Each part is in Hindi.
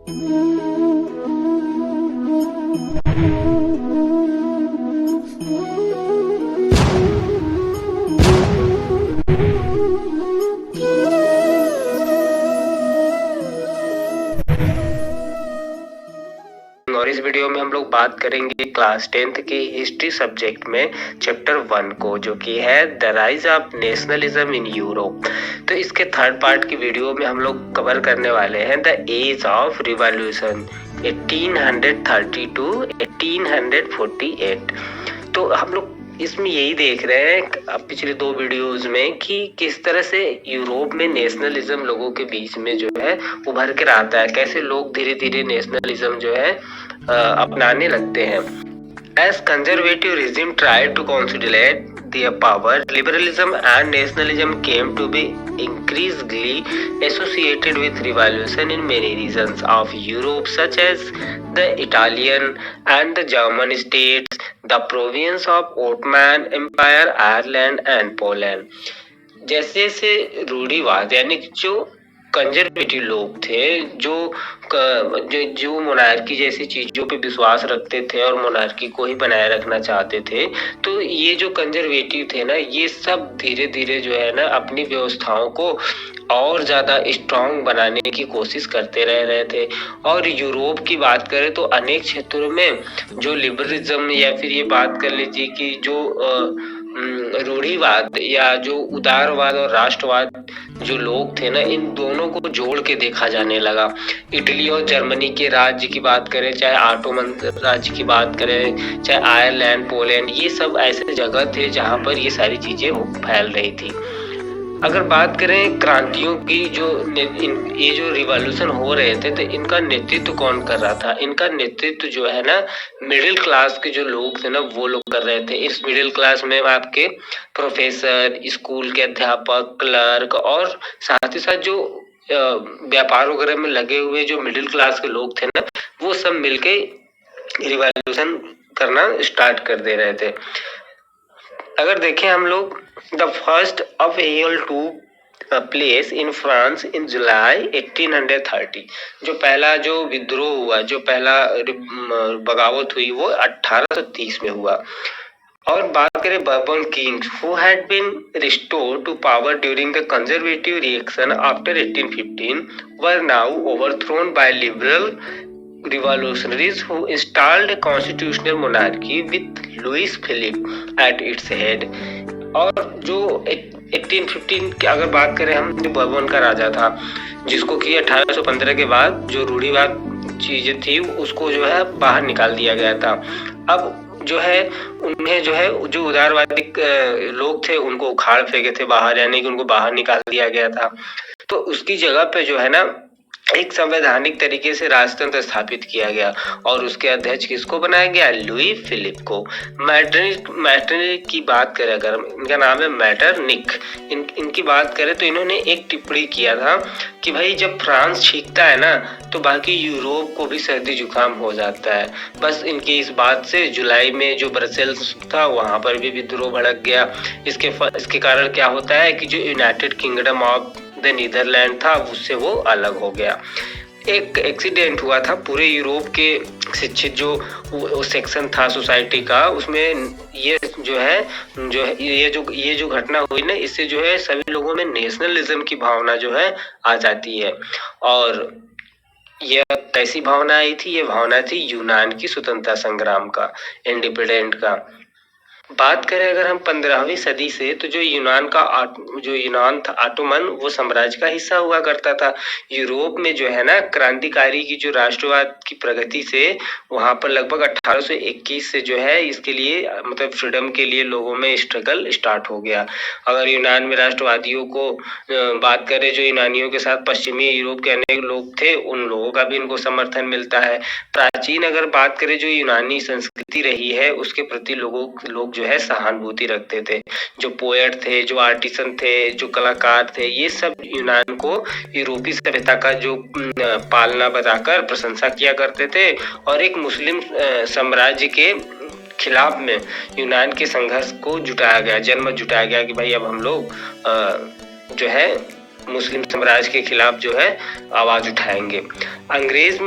और इस वीडियो में हम लोग बात करेंगे क्लास 10th की हिस्ट्री सब्जेक्ट में चैप्टर 1 को, जो कि है the rise of nationalism in Europe. तो इसके थर्ड पार्ट की वीडियो में हम लोग कवर करने वाले हैं the age of revolution 1830 to 1848। तो हम लोग इसमें यही देख रहे हैं पिछले दो वीडियोस में कि किस तरह से यूरोप में नेशनलिज्म लोगों के बीच में जो है उभर कर आता है, कैसे लोग धीरे धीरे नेशनलिज्म जो है अपनाने लगते हैं। As conservative regime tried to consolidate their power, liberalism and nationalism came to be increasingly associated with revolution in many regions of Europe, such as the Italian and the German states, the province of Ottoman Empire, Ireland and Poland। जैसे जैसे रूढ़िवाद यानी जो कंजर्वेटिव लोग थे, जो मोनार्की जैसी चीजों पे विश्वास रखते थे और मोनार्की को ही बनाए रखना चाहते थे, तो ये जो कंजर्वेटिव थे ना, ये सब धीरे धीरे जो है ना अपनी व्यवस्थाओं को और ज्यादा स्ट्रांग बनाने की कोशिश करते रह रहे थे। और यूरोप की बात करें तो अनेक क्षेत्रों में जो लिबरलिज्म या फिर ये बात कर लीजिए कि जो रूढ़िवाद या जो उदारवाद और राष्ट्रवाद जो लोग थे ना, इन दोनों को जोड़ के देखा जाने लगा। इटली और जर्मनी के राज्य की बात करें, चाहे ऑटोमन राज्य की बात करें, चाहे आयरलैंड, पोलैंड, ये सब ऐसे जगह थे जहां पर ये सारी चीजें फैल रही थी। अगर बात करें क्रांतियों की, ये जो रिवॉल्यूशन हो रहे थे, तो इनका नेतृत्व कौन कर रहा था? इनका नेतृत्व जो है ना मिडिल क्लास के जो लोग थे ना, वो लोग कर रहे थे। इस मिडिल क्लास में आपके प्रोफेसर, स्कूल के अध्यापक, क्लर्क और साथ ही साथ जो व्यापार वगैरह में लगे हुए जो मिडिल क्लास के लोग थे ना, वो सब मिलके रिवॉल्यूशन करना स्टार्ट कर दे रहे थे। अगर देखें हम लोग, the first affair to place in France in July 1830, जो पहला जो विद्रोह हुआ, जो पहला बगावत हुई, वो 1830 में हुआ। और बात करें Bourbon kings who had been restored to power during the conservative reaction after 1815 were now overthrown by liberal revolutionaries who installed a constitutional monarchy with Louis Philippe at its head। और जो 1815 की अगर बात करें हम, जो बर्बन का राजा था, जिसको कि 1815 के बाद जो रूढ़िवाद चीजें थी उसको जो है बाहर निकाल दिया गया था। अब जो है उन्हें जो है जो उदारवादी लोग थे उनको उखाड़ फेंके थे बाहर, यानी कि उनको बाहर निकाल दिया गया था। तो उसकी जगह पे जो है ना एक संवैधानिक तरीके से राजतंत्र स्थापित किया गया और उसके अध्यक्ष किसको बनाया गया? लुई फिलिप को। मैटरनिक की बात करें अगर, इनका नाम है मैटरनिक। इनकी बात करें तो इन्होंने एक टिप्पणी किया था कि भाई जब फ्रांस छींकता है ना, तो बाकी यूरोप को भी सर्दी जुकाम हो जाता है। बस इनकी इस बात से जुलाई में जो ब्रसेल्स था वहां पर भी विद्रोह भड़क गया। इसके कारण क्या होता है कि जो United Kingdom of the Netherlands था, उससे वो अलग हो गया। एक एक्सीडेंट हुआ था पूरे यूरोप के शिक्षित जो सेक्शन था सोसाइटी का, उसमें ये जो घटना हुई ना, इससे जो है सभी लोगों में नेशनलिज्म की भावना जो है आ जाती है। और यह कैसी भावना आई थी? ये भावना थी यूनान की स्वतंत्रता संग्राम का, इंडिपेंडेंट का। बात करें अगर हम 15वीं सदी से, तो जो यूनान था ऑटोमन, वो साम्राज्य का हिस्सा हुआ करता था। यूरोप में जो है ना क्रांतिकारी की जो राष्ट्रवाद की प्रगति से वहां पर लगभग 1821 से जो है इसके लिए मतलब फ्रीडम के लिए लोगों में स्ट्रगल स्टार्ट हो गया। अगर यूनान में राष्ट्रवादियों को बात करें, जो यूनानियों के साथ पश्चिमी यूरोप के अनेक लोग थे, उन लोगों का भी इनको समर्थन मिलता है। प्राचीन अगर बात करें जो यूनानी संस्कृति रही है, उसके प्रति लोग जो है सहानुभूति रखते थे। जो पोएट थे, जो आर्टिसन थे, जो कलाकार थे, ये सब यूनान को यूरोपीय सभ्यता का जो पालना बताकर प्रशंसा किया करते थे। और एक मुस्लिम साम्राज्य के खिलाफ में यूनान के संघर्ष को जन्म जुटाया गया कि भाई अब हम लोग जो है मुस्लिम साम्राज्य के खिलाफ जो है आवाज उठाएंगे। अंग्रेज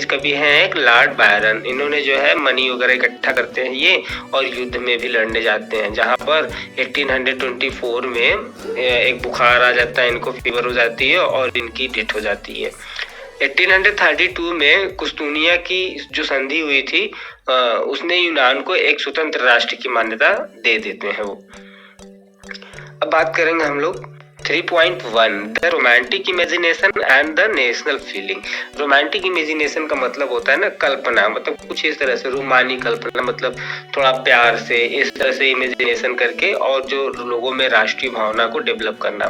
कवि हैं एक लॉर्ड बायरन। इन्होंने जो है मनी वगैरह इकट्ठा करते हैं ये, और युद्ध में भी लड़ने जाते हैं, जहां पर 1824 में एक बुखार आ जाता है, इनको फीवर हो जाती है और इनकी डेथ हो जाती है। 1832 में कुस्तुनिया की जो संधि हुई थी, उसने यूनान को एक स्वतंत्र राष्ट्र की मान्यता दे देते हैं वो। अब बात करेंगे हम लोग 3.1 the romantic imagination and the national feeling. Romantic imagination का मतलब होता है ना कल्पना, मतलब कुछ इस तरह से रूमानी कल्पना, मतलब थोड़ा प्यार से इस तरह से इमेजिनेशन करके और जो लोगों में राष्ट्रीय भावना को डेवलप करना।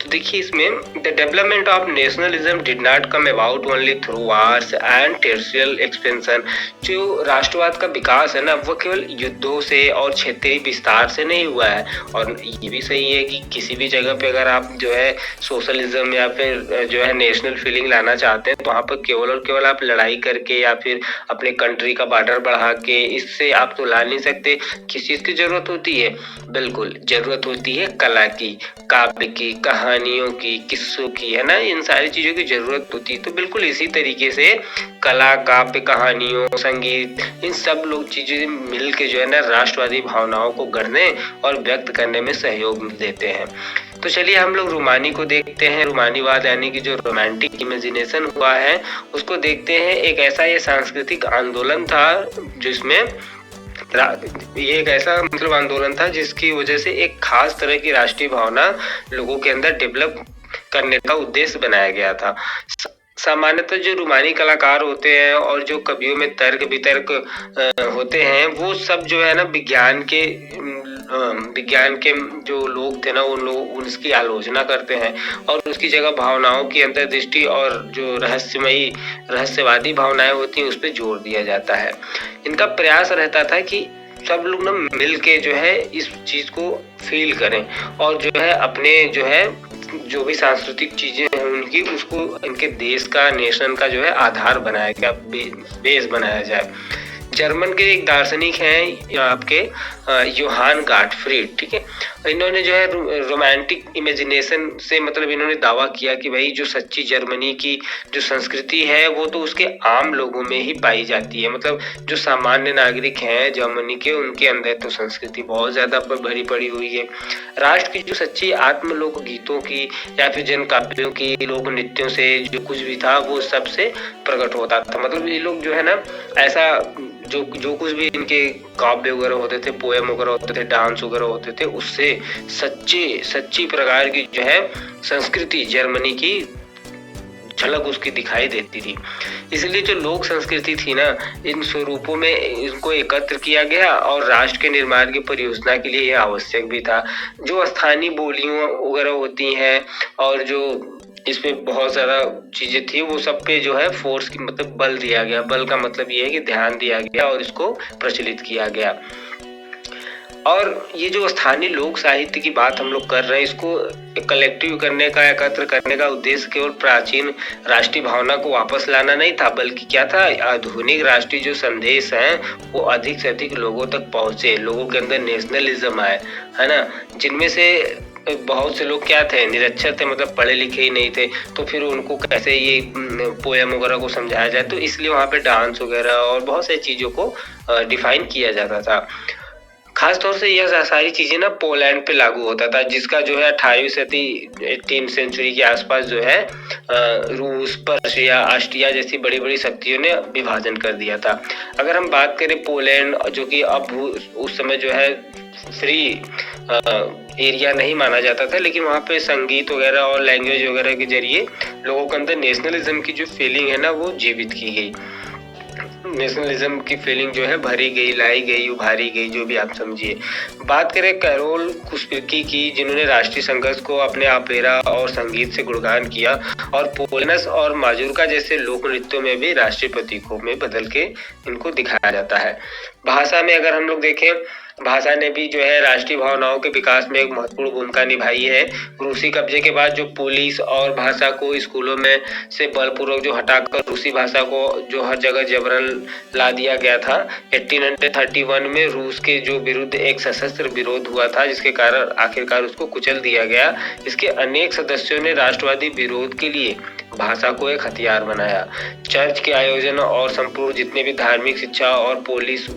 तो देखिए इसमें the development of nationalism did not come about only through wars and territorial expansion. जो राष्ट्रवाद का विकास है ना, वो केवल युद्धों से और क्षेत्रीय विस्तार से नहीं हुआ है। और ये भी सही है कि किसी भी जगह पे अगर आप जो है सोशलिज्म या फिर जो है नेशनल फीलिंग लाना चाहते हैं, तो वहाँ पर केवल और केवल आप लड़ाई करके या फिर अपने कंट्री का बॉर्डर बढ़ा के इससे आप तो ला नहीं सकते। किस चीज की जरूरत होती है? बिल्कुल जरूरत होती है कला की, काव्य की, कहानियों की, किस्सों की, है ना, इन सारी चीजों की जरूरत होती है। तो बिल्कुल इसी तरीके से कला, काव्य, कहानियों, संगीत, इन सब लोग चीजें मिल के जो है ना राष्ट्रवादी भावनाओं को गढ़ने और व्यक्त करने में सहयोग देते हैं। तो चलिए हम लोग रूमानी को देखते हैं। रूमानीवाद यानी कि जो रोमांटिक इमेजिनेशन हुआ है उसको देखते हैं। एक ऐसा ये सांस्कृतिक आंदोलन था जिसमें ये एक ऐसा मतलब आंदोलन था जिसकी वजह से एक खास तरह की राष्ट्रीय भावना लोगों के अंदर डेवलप करने का उद्देश्य बनाया गया था। सामान्यतः जो रूमानी कलाकार होते हैं और जो कवियों में तर्क वितर्क होते हैं, वो सब जो है ना विज्ञान के जो लोग थे ना, उन लोग उसकी आलोचना करते हैं और उसकी जगह भावनाओं की अंतर्दृष्टि और जो रहस्यवादी भावनाएं होती हैं उस पर जोर दिया जाता है। इनका प्रयास रहता था कि सब लोग ना मिल के जो है इस चीज को फील करें और जो है अपने जो है जो भी सांस्कृतिक चीजें हैं उनकी, उसको इनके देश का, नेशन का जो है आधार बनाया गया, बेस बनाया जाए। जर्मन के एक दार्शनिक हैं आपके योहान गाटफ्रीड, ठीक है। इन्होंने जो है रोमांटिक इमेजिनेशन से मतलब इन्होंने दावा किया कि भाई जो सच्ची जर्मनी की जो संस्कृति है वो तो उसके आम लोगों में ही पाई जाती है। मतलब जो सामान्य नागरिक हैं जर्मनी के, उनके अंदर तो संस्कृति बहुत ज्यादा भरी पड़ी हुई है। राष्ट्र की जो सच्ची आत्म लोक गीतों की या फिर जन काव्यों की, लोक नृत्यों से जो कुछ भी था वो सबसे प्रकट होता था। मतलब ये लोग जो है ना ऐसा जो कुछ भी इनके काव्य वगैरह होते थे, पोएम वगैरह होते थे, डांस वगैरह होते थे, उससे सच्ची प्रकार की जो है संस्कृति जर्मनी की झलक उसकी दिखाई देती थी। इसलिए जो लोक संस्कृति थी ना, इन स्वरूपों में इनको एकत्र किया गया और राष्ट्र के निर्माण की परियोजना के लिए यह आवश्यक भी था। जो स्थानीय बोलियां वगैरह होती हैं और जो इसमें बहुत ज्यादा चीजें थी, वो सब पे जो है फोर्स की मतलब बल दिया गया। बल का मतलब ये है कि ध्यान दिया गया और इसको प्रचलित किया गया। और ये जो स्थानीय लोक साहित्य की बात हम लोग कर रहे हैं, इसको कलेक्टिव करने का, एकत्र करने का उद्देश्य केवल प्राचीन राष्ट्रीय भावना को वापस लाना नहीं था, बल्कि क्या था, आधुनिक राष्ट्रीय जो संदेश हैं वो अधिक से अधिक लोगों तक पहुंचे, लोगों के अंदर नेशनलिज्म आए, है ना। जिनमें से बहुत से लोग क्या थे, निरक्षर थे, मतलब पढ़े लिखे ही नहीं थे, तो फिर उनको कैसे ये पोएम वगैरह को समझाया जाए। तो इसलिए वहाँ पे डांस वगैरह और बहुत सारी चीजों को डिफाइन किया जाता था। खास तौर से यह सारी चीजें ना पोलैंड पे लागू होता था, जिसका जो है 18वीं सदी 18th सेंचुरी के आसपास जो है रूस, पर्शिया, ऑस्ट्रिया जैसी बड़ी बड़ी शक्तियों ने विभाजन कर दिया था। अगर हम बात करें पोलैंड, जो कि अब उस समय जो है फ्री एरिया नहीं माना जाता था, लेकिन वहाँ पे संगीत वगैरह और लैंग्वेज वगैरह के जरिए लोगों के अंदर नेशनलिज्म की जो फीलिंग है ना वो जीवित की गई। नेशनलिज्म की फीलिंग जो है भरी गई, लाई गई, उभारी गई, जो भी आप समझिए। बात करें कैरोल कुस्पिरकी की, जिन्होंने राष्ट्रीय संघर्ष को अपने ऑपेरा और संगीत से गुणगान किया और पोलेनस और माजूरका जैसे लोक नृत्यों में भी राष्ट्रीय प्रतीकों में बदल के इनको दिखाया जाता है। भाषा में अगर हम लोग देखें भाषा ने भी जो है राष्ट्रीय भावनाओं के विकास में एक महत्वपूर्ण भूमिका निभाई है। रूसी कब्जे के बाद जो पुलिस और भाषा को स्कूलों में से बलपूर्वक जो हटाकर रूसी भाषा को जो हर जगह जबरन ला दिया गया था। 1831 में रूस के जो विरुद्ध एक सशस्त्र विरोध हुआ था, जिसके कारण आखिरकार उसको कुचल दिया गया। इसके अनेक सदस्यों ने राष्ट्रवादी विरोध के लिए भाषा को एक हथियार बनाया। चर्च के आयोजन और संपूर्ण जितने भी धार्मिक शिक्षा और पुलिस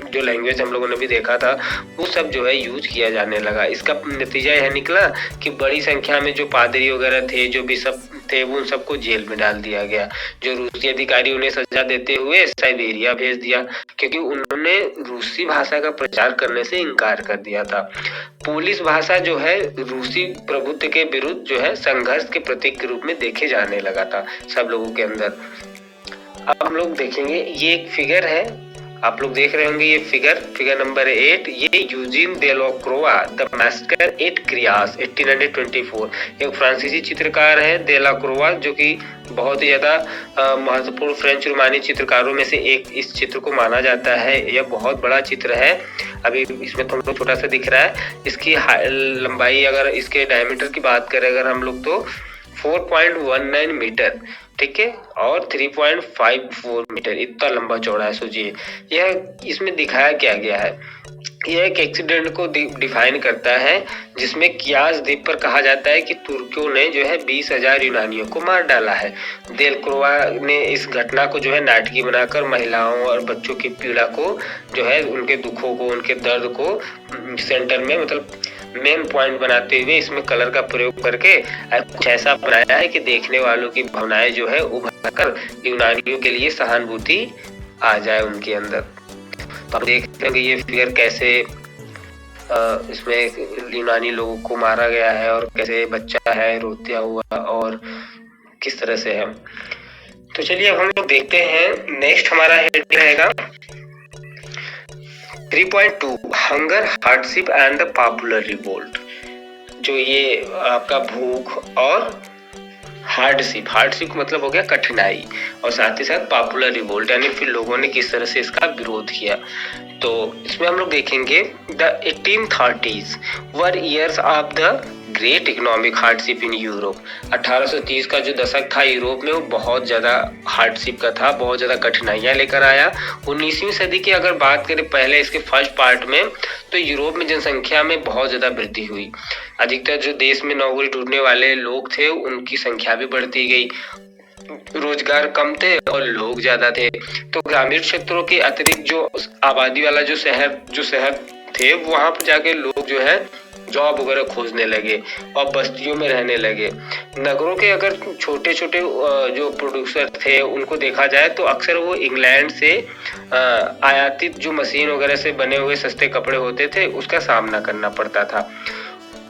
जो लैंग्वेज हम लोगों ने भी देखा था, वो सब जो है यूज किया जाने लगा। इसका नतीजा यह निकला कि बड़ी संख्या में जो पादरी वगैरह थे, जो बिशप थे, उन सबको जेल में डाल दिया गया। जो रूसी अधिकारी उन्हें सजा देते हुए साइबेरिया भेज दिया, क्योंकि उन्होंने रूसी भाषा का प्रचार करने से इनकार कर दिया था। पोलिश भाषा जो है रूसी प्रभुत्व के विरुद्ध जो है संघर्ष के प्रतीक के रूप में देखे जाने लगा था सब लोगों के अंदर। अब हम लोग देखेंगे, ये एक फिगर है, आप लोग देख रहे होंगे ये फिगर नंबर 8। ये यूजीन देलाक्रोआ द मैस्कर एट क्रियास 1824, एक फ्रांसीसी चित्रकार है देलाक्रोआ, जो कि बहुत ही ज्यादा महत्वपूर्ण फ्रेंच रोमानी चित्रकारों में से एक इस चित्र को माना जाता है। यह बहुत बड़ा चित्र है। अभी इसमें थोड़ा छोटा सा दिख रहा है। इसकी लंबाई, अगर इसके डायमीटर की बात करें अगर हम लोग, तो 4.19 मीटर, ठीक है, और 3.54 मीटर, इतना लंबा चौड़ा है। सोचिए यह इसमें दिखाया क्या गया है। यह एक एक्सीडेंट को डिफाइन करता है, जिसमें कियास द्वीप पर कहा जाता है कि तुर्कियों ने जो है 20,000 यूनानियों को मार डाला है। देलक्रोआ ने इस घटना को जो है नाटकीय बनाकर महिलाओं और बच्चों की पीड़ा को जो है, उनके दुखों को, उनके दर्द को सेंटर में, मतलब मेन पॉइंट बनाते हुए इसमें कलर का प्रयोग करके कुछ ऐसा बनाया है कि देखने वालों की भावनाएं जो है उभर कर यूनानियों के लिए सहानुभूति आ जाए उनके अंदर। तो आप देखते हैं कि ये फिगर कैसे इसमें यूनानी लोगों को मारा गया है और कैसे बच्चा है रोता हुआ और किस तरह से है। तो चलिए अब हम लोग देखते हैं, नेक्स्ट हमारा हेड रहेगा 3.2 hunger, hardship and the popular revolt. जो ये आपका भूख और हार्डशिप मतलब हो गया कठिनाई, और साथ ही साथ पॉपुलर रिवोल्ट यानी फिर लोगों ने किस तरह से इसका विरोध किया। तो इसमें हम लोग देखेंगे the 1830s were years of the great economic hardship in Europe. 1830 का जो दशक था यूरोप में, वो बहुत ज्यादा हार्डशिप का था, बहुत ज्यादा कठिनाइयां लेकर आया। 19वीं सदी की अगर बात करें पहले इसके फर्स्ट पार्ट में, तो यूरोप में जनसंख्या में बहुत ज्यादा वृद्धि हुई। अधिकतर जो देश में नौकरी ढूंढने वाले लोग थे उनकी संख्या भी बढ़ती गई, रोजगार कम थे और लोग ज्यादा थे। तो ग्रामीण क्षेत्रों के अतिरिक्त जो आबादी वाला जो शहर थे, वहां पर जाके लोग जो है जॉब वगैरह खोजने लगे और बस्तियों में रहने लगे। नगरों के अगर छोटे छोटे जो प्रोड्यूसर थे उनको देखा जाए तो अक्सर वो इंग्लैंड से आयातित जो मशीन वगैरह से बने हुए सस्ते कपड़े होते थे उसका सामना करना पड़ता था,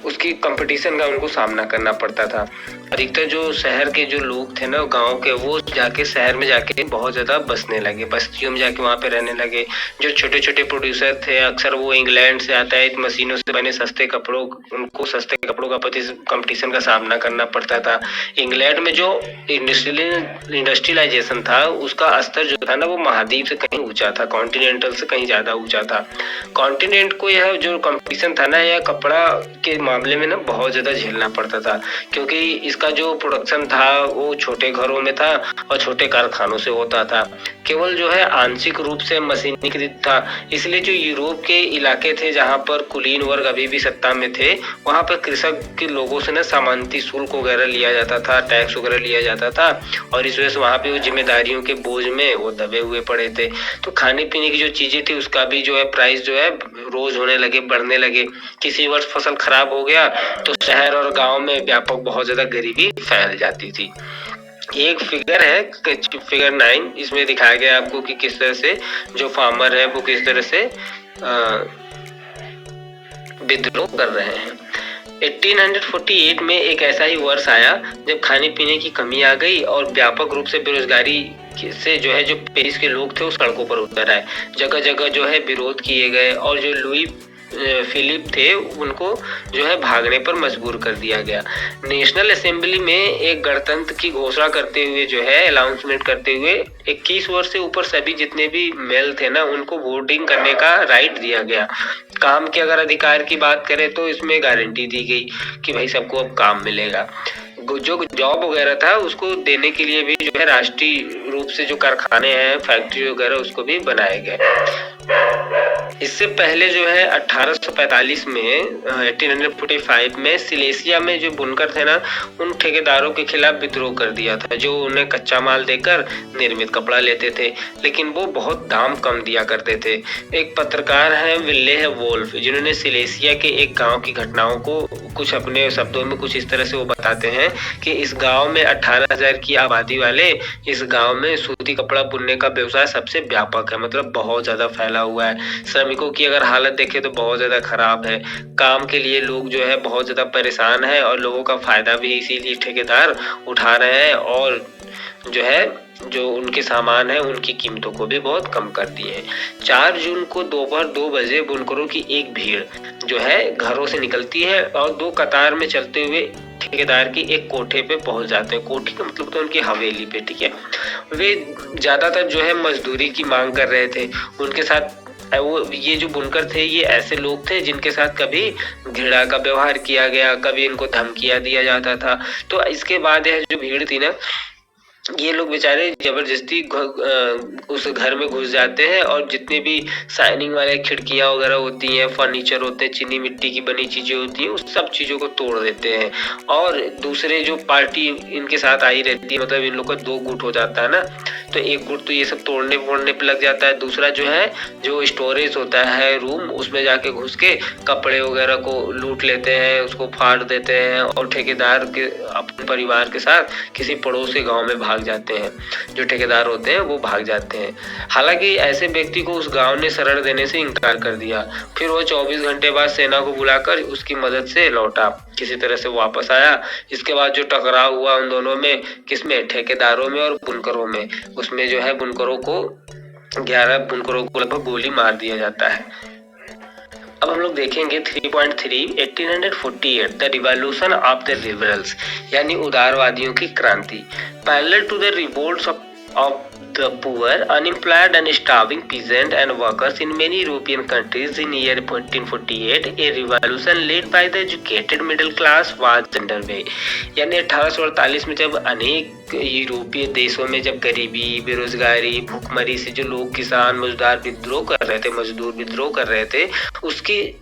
उसकी कंपटीशन का उनको सामना करना पड़ता था। अधिकतर जो शहर के जो लोग थे ना गांव के, वो जाके शहर में जाके बहुत ज्यादा बसने लगे, बस्तियों में जाके वहां पे रहने लगे। जो छोटे छोटे प्रोड्यूसर थे अक्सर वो इंग्लैंड से आयातित मशीनों से बने सस्ते कपड़ों, उनको सस्ते कपड़ों का कंपटीशन का सामना करना पड़ता था। इंग्लैंड में जो इंडस्ट्रियलाइजेशन था उसका स्तर जो था ना वो महाद्वीप से कहीं ऊंचा था, कॉन्टिनेंटल से कहीं ज्यादा ऊंचा था। कॉन्टिनेंट को यह जो कंपटीशन था ना, यह कपड़ा के मामले में ना बहुत ज्यादा झेलना पड़ता था, क्योंकि इसका जो प्रोडक्शन था वो छोटे घरों में था और छोटे कारखानों से होता था, केवल जो है आंशिक रूप से मशीनीकृत था। इसलिए जो यूरोप के इलाके थे जहाँ पर कुलीन वर्ग अभी भी सत्ता में थे, वहाँ पर कृषक के लोगों से ना सामंती शुल्क वगैरह लिया जाता था, टैक्स वगैरह लिया जाता था, और इस वजह से वहाँ पे वो जिम्मेदारियों के बोझ में वो दबे हुए पड़े थे। तो खाने पीने की जो चीजें थी उसका भी जो है प्राइस जो है रोज होने लगे, बढ़ने लगे। किसी वर्ष फसल खराब हो गया तो शहर और गांव में व्यापक बहुत ज्यादा गरीबी फैल जाती थी। एक फिगर है फिगर 9, इसमें दिखाया गया आपको कि किस तरह से जो फार्मर है वो किस तरह से विद्रोह कर रहे हैं। 1848 में एक ऐसा ही वर्ष आया जब खाने पीने की कमी आ गई और व्यापक रूप से बेरोजगारी से जो है जो पेरिस के लोग थे वो सड़कों पर उतर आए। जगह जगह जो है विरोध किए गए और जो लुई फिलिप थे उनको जो है भागने पर मजबूर कर दिया गया। नेशनल असेंबली में एक गणतंत्र की घोषणा करते हुए जो है अनाउंसमेंट करते हुए 21 वर्ष से ऊपर सभी जितने भी मेल थे ना उनको वोटिंग करने का राइट दिया गया। काम के अगर अधिकार की बात करें तो इसमें गारंटी दी गई कि भाई सबको अब काम मिलेगा। जो जॉब वगैरह था उसको देने के लिए भी जो है राष्ट्रीय रूप से जो कारखाने हैं, फैक्ट्री वगैरह उसको भी बनाए गए। इससे पहले जो है 1845 में 1845 में सिलेसिया में जो बुनकर थे ना उन ठेकेदारों के खिलाफ विद्रोह कर दिया था जो उन्हें कच्चा माल देकर निर्मित कपड़ा लेते थे, लेकिन वो बहुत दाम कम दिया करते थे। एक पत्रकार है विल्ले वोल्फ जिन्होंने सिलेसिया के एक गांव की घटनाओं को कुछ अपने शब्दों में कुछ इस तरह से वो बताते हैं कि इस गांव में 18,000 की आबादी वाले इस गांव में सूती कपड़ा बुनने का व्यवसाय सबसे व्यापक है, मतलब बहुत ज्यादा फैला हुआ है। श्रमिकों की अगर हालत देखें तो बहुत ज्यादा खराब है। काम के लिए लोग जो है बहुत ज्यादा परेशान है और लोगों का फायदा भी इसीलिए ठेकेदार उठा रहे हैं और जो है जो उनके सामान है उनकी कीमतों को भी बहुत कम कर दिए हैं। 4 जून को दोपहर 2 बजे बुनकरों की एक भीड़ जो है घरों से निकलती है और 2 कतार में चलते हुए ठेकेदार की एक कोठे पे पहुंच जाते हैं। कोठी का मतलब तो उनकी हवेली पे, ठीक है। वे ज्यादातर जो है मजदूरी की मांग कर रहे थे। उनके साथ वो ये जो बुनकर थे ये ऐसे लोग थे जिनके साथ कभी घृणा का व्यवहार किया गया, कभी इनको धमकियां दिया जाता था। तो इसके बाद यह जो भीड़ थी ना ये लोग बेचारे जबरदस्ती उस घर में घुस जाते हैं और जितने भी शाइनिंग वाले खिड़कियां वगैरह होती हैं, फर्नीचर होते हैं, चीनी मिट्टी की बनी चीजें होती हैं, उस सब चीजों को तोड़ देते हैं। और दूसरे जो पार्टी इनके साथ आई रहती है, मतलब इन लोग का 2 गुट हो जाता है ना, तो एक गुट तो ये सब तोड़ने फोड़ने पे लग जाता है, दूसरा जो है जो स्टोरेज होता है रूम उसमें जाके घुस के कपड़े वगैरह को लूट लेते हैं, उसको फाड़ देते हैं और ठेकेदार के अपने परिवार के साथ किसी पड़ोसी गांव में भाग जाते हैं। जो ठेकेदार होते हैं वो भाग जाते हैं। हालांकि ऐसे व्यक्ति को उस गांव ने शरण देने से इनकार कर दिया। फिर वो 24 घंटे बाद सेना को बुलाकर उसकी मदद से लौटा, किसी तरह से वापस आया। इसके बाद जो टकराव हुआ उन दोनों में, किसमें, ठेकेदारों में और बुनकरों में, उसमें जो है 11 बुनकरों को लगभग गोली मार दिया जाता है। अब हम लोग देखेंगे 3.3 1848 the revolution of the liberals यानी उदारवादियों की क्रांति। Parallel to the revolts of the poor, unemployed and starving peasants and workers in many European countries in year 1848, a revolution led by the educated middle class was underway। यानी 1848 में जब अनेक यूरोपीय देशों में जब गरीबी, बेरोजगारी, भूखमरी से जो लोग किसान मजदूर विद्रोह कर रहे थे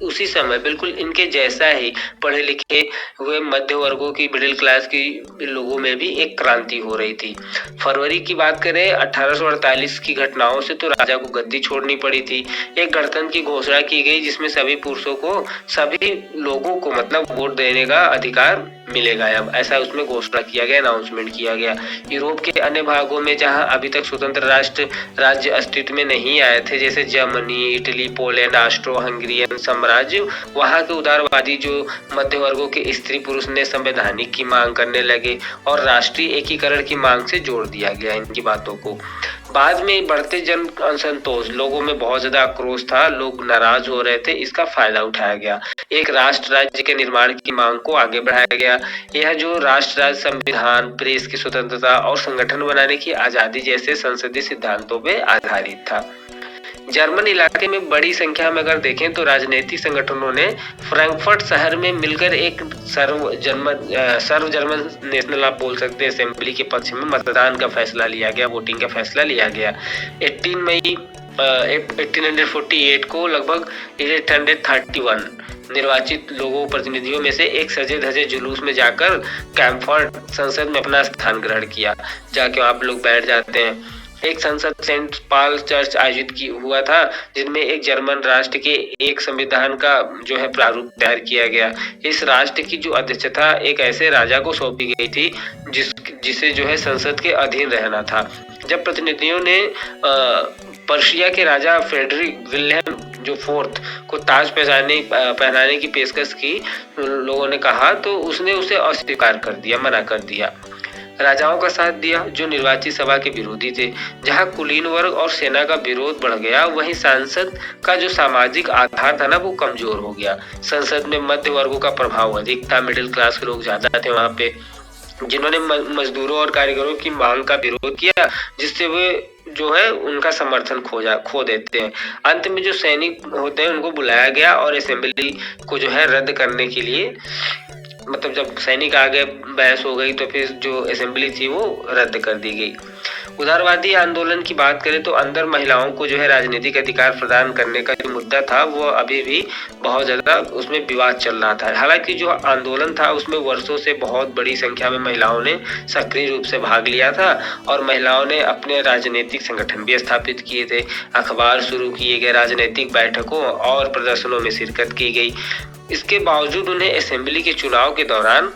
उसी समय बिल्कुल इनके जैसा ही पढ़े लिखे हुए मध्य वर्गों की, मिडिल क्लास की लोगों में भी एक क्रांति हो रही थी। फरवरी की बात करें 1848 की घटनाओं से तो राजा को गद्दी छोड़नी पड़ी थी। एक गणतंत्र की घोषणा की गई जिसमें सभी पुरुषों को, सभी लोगों को मतलब वोट देने का अधिकार मिलेगा। अब ऐसा उसमें घोषणा किया गया, अनाउंसमेंट किया गया। यूरोप के अन्य भागों में जहां अभी तक स्वतंत्र राज्य अस्तित्व में नहीं आए थे, जैसे Germany, Italy, Poland, Austro Hungarian साम्राज्य, वहां के उदारवादी जो मध्य वर्गों के स्त्री पुरुष ने संवैधानिक की मांग करने लगे और राष्ट्रीय एकीकरण की मांग से जोड़ दिया गया इनकी बातों को। बाद में बढ़ते जन असंतोष, लोगों में बहुत ज्यादा आक्रोश था, लोग नाराज हो रहे थे, इसका फायदा उठाया गया। एक राष्ट्र राज्य के निर्माण की मांग को आगे बढ़ाया गया। यह जो राष्ट्र राज्य संविधान, प्रेस की स्वतंत्रता और संगठन बनाने की आजादी जैसे संसदीय सिद्धांतों पर आधारित था। जर्मन इलाके में बड़ी संख्या में अगर देखें तो राजनीतिक संगठनों ने फ्रैंकफर्ट शहर में मिलकर एक सर्व जर्मन नेशनल, आप बोल सकते हैं, असेंबली के पक्ष में मतदान का फैसला लिया गया, वोटिंग का फैसला लिया गया। 18 मई 1848 को लगभग 831 निर्वाचित लोगों प्रतिनिधियों में से एक सजे धजे जुलूस में जाकर कैम्फर्ट संसद में अपना स्थान ग्रहण किया। जाके आप लोग बैठ जाते हैं। एक संसद सेंट पॉल चर्च आयोजित हुआ था जिसमें एक जर्मन राष्ट्र के एक संविधान का जो है प्रारूप तैयार किया गया। इस राष्ट्र की जो अध्यक्षता एक ऐसे राजा को सौंपी गई थी जिसे जो है संसद के अधीन रहना था। जब प्रतिनिधियों ने पर्शिया के राजा फ्रेडरिक विल्हेम जो 4th को ताज पहनाने की पेशकश की, लोगों ने कहा तो उसने उसे अस्वीकार कर दिया, मना कर दिया। राजाओं का साथ दिया जो निर्वाचित सभा के विरोधी थे। जहां कुलीन वर्ग और सेना का विरोध बढ़ गया, वहीं संसद का जो सामाजिक आधार था ना वो कमजोर हो गया। संसद में मध्य वर्गों का प्रभाव अधिक था, मिडिल क्लास के लोग ज्यादा थे वहां पे, जिन्होंने मजदूरों और कारीगरों की मांग का विरोध किया, जिससे वे जो है उनका समर्थन खो देते हैं। अंत में जो सैनिक होते हैं उनको बुलाया गया और असेंबली को जो है रद्द करने के लिए, मतलब जब सैनिक आ गए, बहस हो गई, तो फिर जो असेंबली थी वो रद्द कर दी गई। उदारवादी आंदोलन की बात करें तो अंदर महिलाओं को जो है राजनीतिक अधिकार प्रदान करने का जो मुद्दा था वो अभी भी बहुत ज्यादा उसमें विवाद चल रहा था। हालांकि जो आंदोलन था उसमें वर्षों से बहुत बड़ी संख्या में महिलाओं ने सक्रिय रूप से भाग लिया था और महिलाओं ने अपने राजनीतिक संगठन भी स्थापित किए थे, अखबार शुरू किए गए, राजनीतिक बैठकों और प्रदर्शनों में शिरकत की गई। इसके बावजूद उन्हें असेंबली के चुनाव के दौरान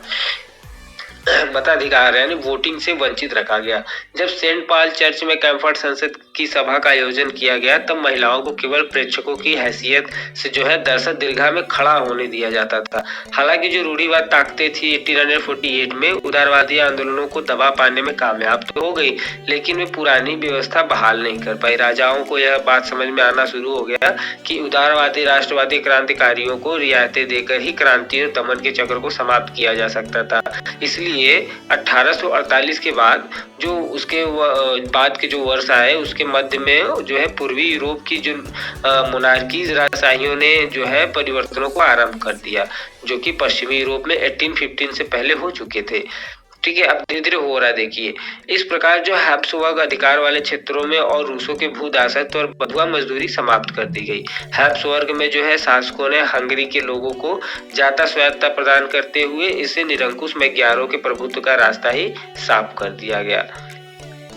मताधिकार यानी वोटिंग से वंचित रखा गया। जब सेंट पॉल चर्च में कैम्फर्ट संसद की सभा का आयोजन किया गया तब महिलाओं को केवल प्रेक्षकों की हैसियत से जो है दर्शक दीर्घा में खड़ा होने दिया जाता था। हालांकि जो रूढ़िवाद ताकतें थी 1848 में उदारवादी आंदोलनों को दबा पाने में कामयाब तो हो गई, लेकिन वे पुरानी व्यवस्था बहाल नहीं कर पाई। राजाओं को यह बात समझ में आना शुरू हो गया कि उदारवादी राष्ट्रवादी क्रांतिकारियों को रियायतें देकर ही क्रांति और दमन के चक्र को समाप्त किया जा सकता था। इसलिए 1848 के बाद जो उसके बाद के जो वर्ष आए उसके मध्य में जो है पूर्वी यूरोप की जो मोनार्की राजशाहियों ने जो है परिवर्तनों को आरंभ कर दिया, जो कि पश्चिमी यूरोप में 1815 से पहले हो चुके थे। ठीक है, अब धीरे धीरे हो रहा है। देखिए इस प्रकार जो हैब्सबर्ग अधिकार वाले क्षेत्रों में और रूसों के भूदासत्व और बंधुआ मजदूरी समाप्त कर दी गई। हैब्सबर्ग में जो है शासकों ने हंगरी के लोगों को ज्यादा स्वायत्तता प्रदान करते हुए इसे निरंकुश मैग्यारों के प्रभुत्व का रास्ता ही साफ कर दिया गया।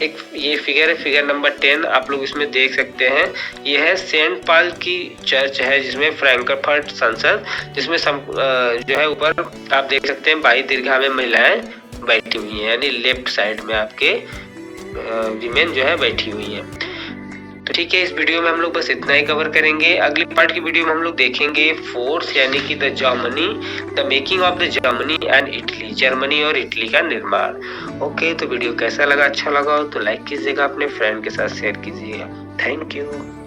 एक ये फिगर है, फिगर नंबर 10, आप लोग इसमें देख सकते हैं। यह है सेंट पॉल की चर्च है जिसमें फ्रैंकफर्ट संसद, जिसमें जो है ऊपर आप देख सकते हैं 22 दीर्घा में महिलाएं बैठी हुई हैं, यानी लेफ्ट साइड में आपके विमेन जो है बैठी हुई हैं। तो ठीक है, इस वीडियो में हम लोग बस इतना ही कवर करेंगे। अगली पार्ट की वीडियो में हम लोग देखेंगे फोर्स यानी कि the making of the Germany and Italy, Germany और इटली का निर्माण। ओके, तो वीडियो कैसा लगा, अच्छा लगा हो तो लाइक कीजिएगा, अपने फ्रेंड के साथ शेयर कीजिएगा। Thank you.